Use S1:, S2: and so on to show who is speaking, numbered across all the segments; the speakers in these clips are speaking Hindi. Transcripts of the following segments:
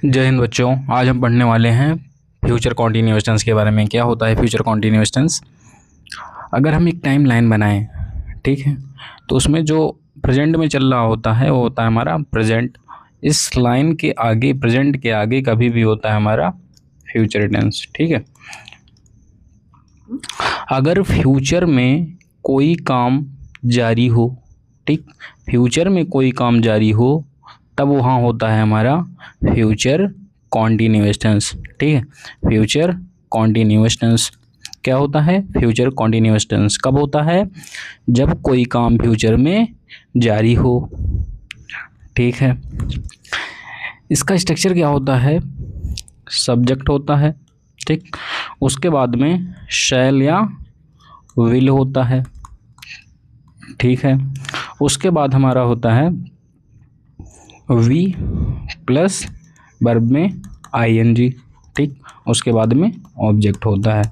S1: जय हिंद बच्चों। आज हम पढ़ने वाले हैं फ्यूचर कॉन्टिन्यूअस टेंस के बारे में। क्या होता है फ्यूचर कॉन्टिन्यूअस टेंस? अगर हम एक टाइम लाइन बनाएं, ठीक है, तो उसमें जो प्रेजेंट में चल रहा होता है वो होता है हमारा प्रेजेंट। इस लाइन के आगे, प्रेजेंट के आगे कभी भी होता है हमारा फ्यूचर टेंस, ठीक है। अगर फ्यूचर में कोई काम जारी हो, ठीक, फ्यूचर में कोई काम जारी हो तब वहाँ होता है हमारा फ्यूचर कॉन्टिन्यूअस टेंस, ठीक है। फ्यूचर कॉन्टिन्यूअस टेंस क्या होता है? फ्यूचर कॉन्टिन्यूअस टेंस कब होता है? जब कोई काम फ्यूचर में जारी हो, ठीक है। इसका स्ट्रक्चर क्या होता है? सब्जेक्ट होता है, ठीक, उसके बाद में शैल या विल होता है, ठीक है। उसके बाद हमारा होता है वी प्लस वर्ब में आईएनजी, ठीक। उसके बाद में ऑब्जेक्ट होता है।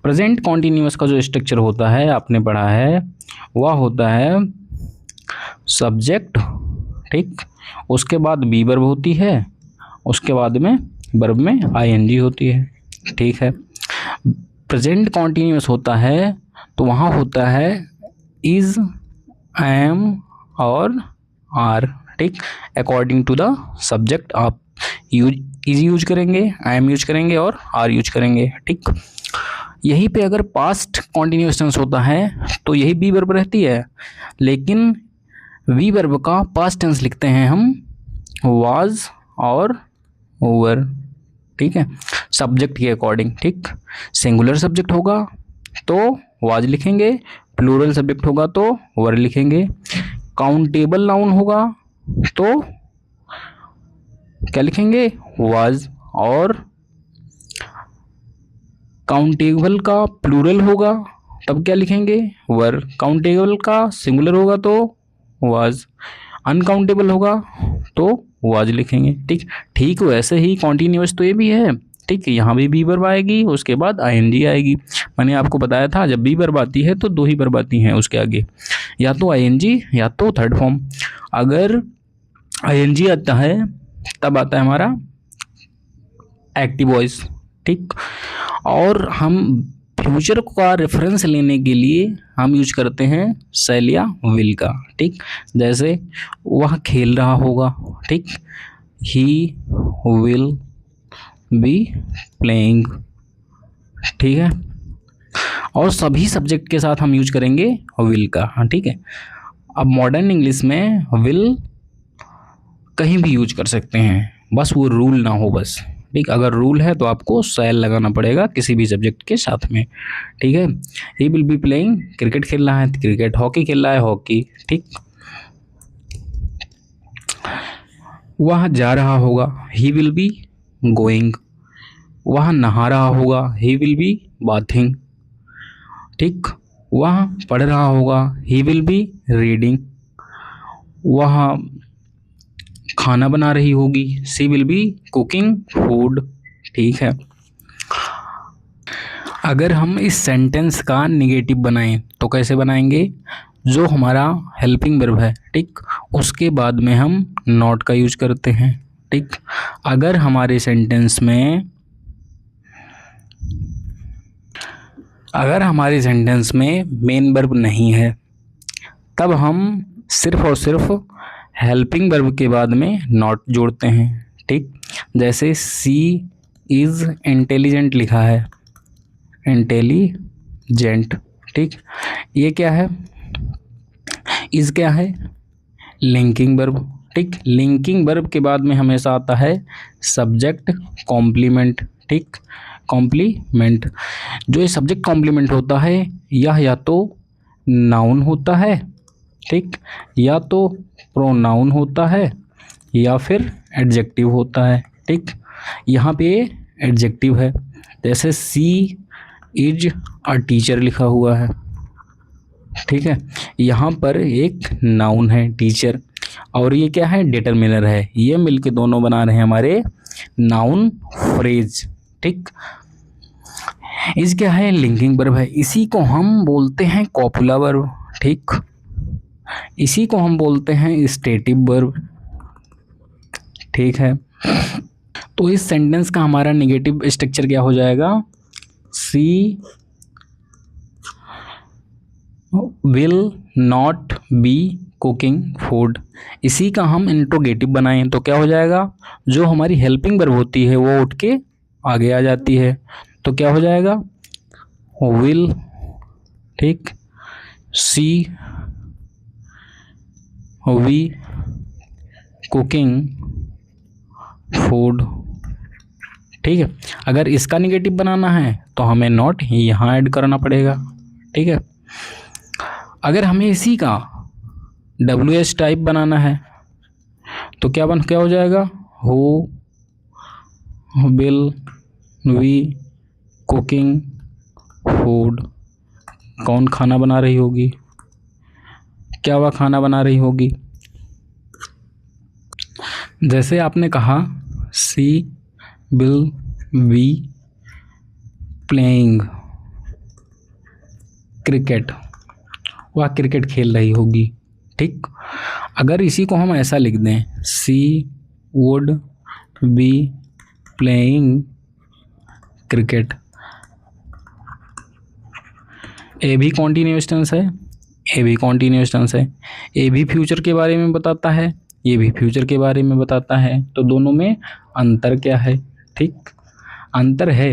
S1: प्रेजेंट कॉन्टिन्यूअस का जो स्ट्रक्चर होता है आपने पढ़ा है, वह होता है सब्जेक्ट, ठीक, उसके बाद बी वर्ब होती है, उसके बाद में वर्ब में आईएनजी होती है, ठीक है। प्रेजेंट कॉन्टिन्यूअस होता है तो वहाँ होता है इज, एम और आर, ठीक। अकॉर्डिंग टू द सब्जेक्ट आप इज यूज करेंगे, आई एम यूज करेंगे और आर यूज करेंगे, ठीक। यहीं पे अगर पास्ट कॉन्टिन्यूअस टेंस होता है तो यही बी वर्ब रहती है, लेकिन वी वर्ब का पास्ट टेंस लिखते हैं हम वाज और वर, ठीक है, सब्जेक्ट के अकॉर्डिंग, ठीक। सिंगुलर सब्जेक्ट होगा तो वाज लिखेंगे, प्लूरल सब्जेक्ट होगा तो वर लिखेंगे, काउंटेबल नाउन होगा तो क्या लिखेंगे? वाज, और काउंटेबल का प्लूरल होगा तब क्या लिखेंगे? वर। काउंटेबल का सिंगुलर होगा तो वाज, अनकाउंटेबल होगा तो वाज लिखेंगे, ठीक। ठीक वैसे ही कॉन्टिन्यूअस तो ये भी है, ठीक है। यहाँ भी बी वर्ब आएगी, उसके बाद आईएनजी आएगी। मैंने आपको बताया था जब बी वर्ब आती है तो दो ही वर्ब आती हैं उसके आगे, या तो आईएनजी या तो थर्ड फॉर्म। अगर आईएनजी आता है तब आता है हमारा एक्टिव वॉइस, ठीक। और हम फ्यूचर का रेफरेंस लेने के लिए हम यूज करते हैं शैल या विल का, ठीक। जैसे वह खेल रहा होगा, ठीक, ही विल बी प्लेइंग, ठीक है। और सभी सब्जेक्ट के साथ हम यूज करेंगे विल का, हाँ, ठीक है। अब मॉडर्न इंग्लिश में विल कहीं भी यूज कर सकते हैं, बस वो रूल ना हो, बस, ठीक। अगर रूल है तो आपको शैल लगाना पड़ेगा किसी भी सब्जेक्ट के साथ में, ठीक है। ही विल बी प्लेइंग, क्रिकेट खेल रहा है क्रिकेट, हॉकी खेल रहा है हॉकी, ठीक। वह जा रहा होगा, ही विल बी गोइंग। वह नहा रहा होगा, ही विल बी बाथिंग, ठीक। वह पढ़ रहा होगा, ही विल बी रीडिंग। वह खाना बना रही होगी, सी विल बी कुकिंग फूड, ठीक है। अगर हम इस सेंटेंस का निगेटिव बनाएं तो कैसे बनाएंगे? जो हमारा हेल्पिंग वर्ब है, ठीक, उसके बाद में हम नॉट का यूज करते हैं, ठीक। अगर हमारे सेंटेंस में मेन वर्ब नहीं है तब हम सिर्फ और सिर्फ हेल्पिंग वर्ब के बाद में नॉट जोड़ते हैं, ठीक। जैसे सी इज इंटेलिजेंट लिखा है, इंटेलिजेंट, ठीक। ये क्या है? इज क्या है? लिंकिंग वर्ब, ठीक। लिंकिंग वर्ब के बाद में हमेशा आता है सब्जेक्ट कॉम्प्लीमेंट, ठीक, कॉम्प्लीमेंट। जो ये सब्जेक्ट कॉम्प्लीमेंट होता है यह या तो नाउन होता है, ठीक, या तो प्रोनाउन होता है या फिर एडजेक्टिव होता है, ठीक। यहाँ पे एडजेक्टिव है, जैसे सी इज अ टीचर लिखा हुआ है, ठीक है। यहाँ पर एक नाउन है टीचर और ये क्या है? डिटरमिनर है। ये मिलके दोनों बना रहे हैं हमारे नाउन फ्रेज, ठीक। इस क्या है? लिंकिंग वर्ब है। इसी को हम बोलते हैं कॉपुला वर्ब, ठीक। इसी को हम बोलते हैं स्टेटिव वर्ब, ठीक है। तो इस सेंटेंस का हमारा नेगेटिव स्ट्रक्चर क्या हो जाएगा, she will not be cooking food. इसी का हम इंट्रोगेटिव बनाएं तो क्या हो जाएगा, जो हमारी हेल्पिंग वर्ब होती है वो उठ के आगे आ जाती है, तो क्या हो जाएगा, विल, ठीक, सी वी कुकिंग फूड। ठीक है, अगर इसका निगेटिव बनाना है तो हमें नॉट यहाँ ऐड करना पड़ेगा। ठीक है, अगर हमें इसी का WS टाइप बनाना है तो क्या हो जाएगा, who will we cooking food. कौन खाना बना रही होगी, क्या वह खाना बना रही होगी। जैसे आपने कहा सी विल बी प्लेइंग क्रिकेट, वह क्रिकेट खेल रही होगी। ठीक, अगर इसी को हम ऐसा लिख दें, सी वुड बी प्लेइंग क्रिकेट, ए भी कॉन्टिन्यूअस टेंस है, ए भी कॉन्टिन्यूअस टेंस है, ए भी फ्यूचर के बारे में बताता है, ये भी फ्यूचर के बारे में बताता है, तो दोनों में अंतर क्या है। ठीक, अंतर है,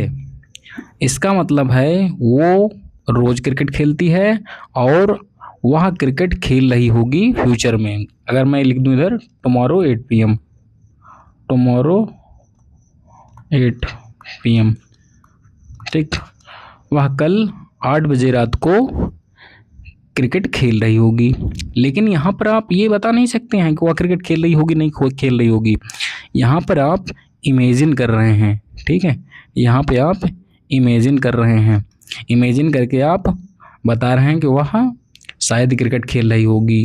S1: इसका मतलब है वो रोज क्रिकेट खेलती है और वह क्रिकेट खेल रही होगी फ्यूचर में। अगर मैं लिख दूं इधर टुमारो 8 PM, टुमारो 8 PM, ठीक, वह कल 8 बजे रात को क्रिकेट खेल रही होगी। लेकिन यहाँ पर आप ये बता नहीं सकते हैं कि वह क्रिकेट खेल रही होगी नहीं खेल रही होगी, यहाँ पर आप इमेजिन कर रहे हैं। ठीक है, यहाँ पे आप इमेजिन कर रहे हैं, इमेजिन करके आप बता रहे हैं कि वह शायद क्रिकेट खेल रही होगी।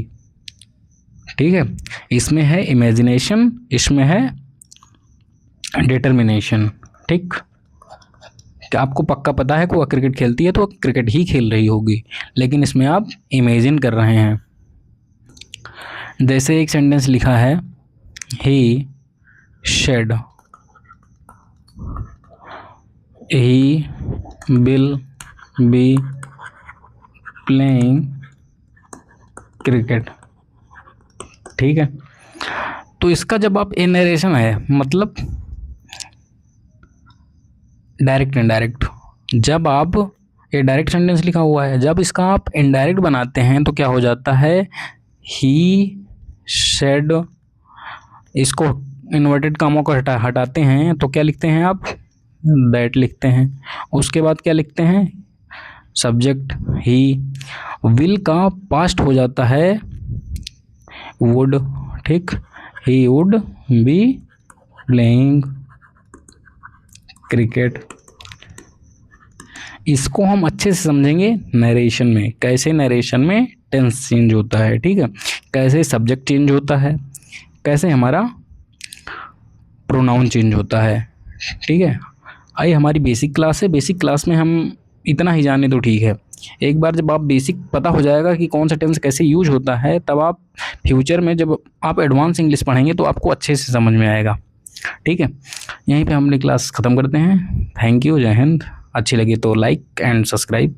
S1: ठीक है, इसमें है इमेजिनेशन, इसमें है डिटर्मिनेशन। ठीक, कि आपको पक्का पता है कि वह क्रिकेट खेलती है तो वह क्रिकेट ही खेल रही होगी, लेकिन इसमें आप इमेजिन कर रहे हैं। जैसे एक सेंटेंस लिखा है, he said he will be playing cricket. ठीक है, तो इसका जब आप नरेशन है, मतलब डायरेक्ट इनडायरेक्ट, जब आप ये डायरेक्ट सेंटेंस लिखा हुआ है, जब इसका आप इनडायरेक्ट बनाते हैं तो क्या हो जाता है, ही शेड, इसको इन्वर्टेड कामों को हटाते हैं तो क्या लिखते हैं आप, दैट लिखते हैं। उसके बाद क्या लिखते हैं, सब्जेक्ट ही, विल का पास्ट हो जाता है वुड। ठीक, he would be playing cricket. इसको हम अच्छे से समझेंगे नरेशन में, कैसे नरेशन में टेंस चेंज होता है। ठीक है, कैसे सब्जेक्ट चेंज होता है, कैसे हमारा प्रोनाउन चेंज होता है। ठीक है, आई हमारी बेसिक क्लास है, बेसिक क्लास में हम इतना ही जाने तो ठीक है। एक बार जब आप बेसिक पता हो जाएगा कि कौन सा टेंस कैसे यूज होता है, तब आप फ्यूचर में जब आप एडवांस इंग्लिश पढ़ेंगे तो आपको अच्छे से समझ में आएगा। ठीक है, यहीं पे हम अपनी क्लास ख़त्म करते हैं। थैंक यू, जय हिंद। अच्छी लगी तो लाइक एंड सब्सक्राइब।